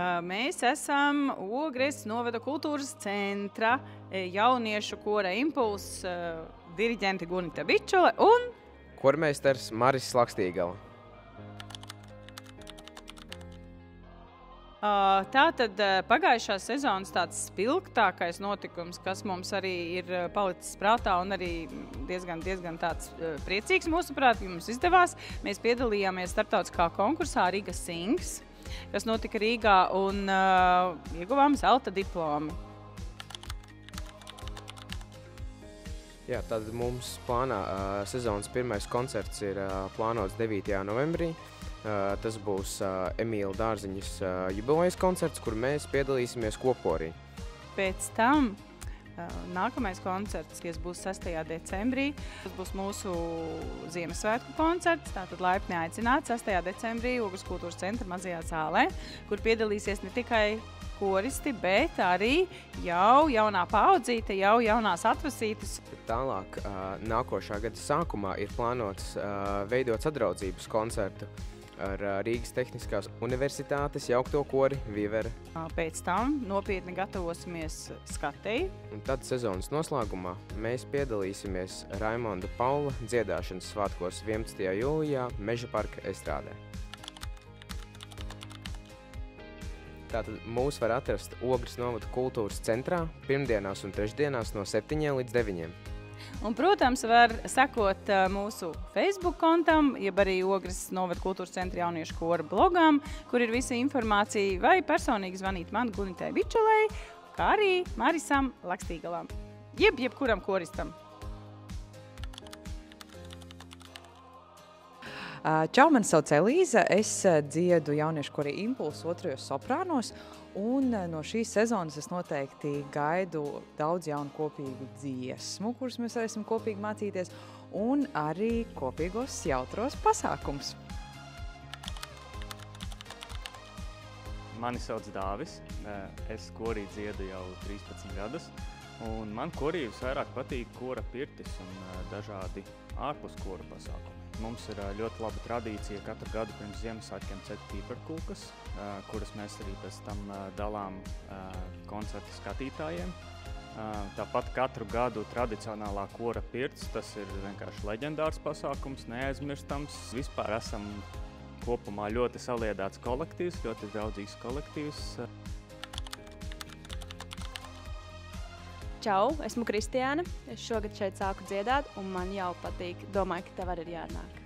Mēs esam Ogres novada kultūras centra jauniešu kora Impulss diriģente Gunita Bičule un kormeistars Maris Slakstīgala. Tātad pagājušās sezonas tāds spilgtākais notikums, kas mums arī ir palicis prātā un arī diezgan tāds priecīgs mūsuprāt, ka mums izdevās. Mēs piedalījāmies starptautiskā konkursā Riga Sings, kas notika Rīgā un ieguvām zelta diplomu. Jā, tad mums plānā sezonas pirmais koncerts ir plānots 9. novembrī. Tas būs Emīla Dārziņas jubilejas koncerts, kur mēs piedalīsimies kopkorī. Pēc tam nākamais koncerts, kas būs 6. decembrī, tas būs mūsu Ziemassvētku koncerts, tātad laipni aicināts 6. decembrī Ogres kultūras centra mazajā zālē, kur piedalīsies ne tikai koristi, bet arī jau jaunā paudzīte, jau jaunās atvasītes. Tālāk nākošā gada sākumā ir plānots veidot sadraudzības koncertu ar Rīgas Tehniskās universitātes jaukto kori Vivere. Pēc tam nopietni gatavosimies skatei. Un tad sezonas noslēgumā mēs piedalīsimies Raimonda Paula dziedāšanas svētkos 11. jūlijā Meža parka estrādē. Tātad mūs var atrast Ogres novada kultūras centrā pirmdienās un trešdienās no 7 līdz 9. Un, protams, var sekot mūsu Facebook kontam, jeb arī Ogres novada kultūras centra jauniešu kora blogām, kur ir visa informācija, vai personīgi zvanīt man Gunitai Bičulei, kā arī Marisam Lakstīgalam, jebkuram koristam. Čau, mani sauc Elīza, es dziedu jauniešu kori Impulss 2. soprānos, un no šīs sezonas es noteikti gaidu daudz jaunu kopīgu dziesmu, kuras mēs varēsim kopīgi mācīties, un arī kopīgos jautros pasākums. Mani sauc Dāvis, es korī dziedu jau 13 gadus, un man korī visvairāk patīk kora pirtis un dažādi ārpus kora pasākumi. Mums ir ļoti laba tradīcija katru gadu pirms Ziemassvētkiem cept pīparkūkas, kuras mēs arī pēc tam dalām koncertu skatītājiem. Tāpat katru gadu tradicionālā kora pirts, tas ir vienkārši leģendārs pasākums, neaizmirstams. Vispār esam kopumā ļoti saliedāts kolektīvs, ļoti draudzīgs kolektīvs. Čau, esmu Kristiāna. Es šogad šeit sāku dziedāt, un man jau patīk. Domāju, ka tev arī ir jārunāk.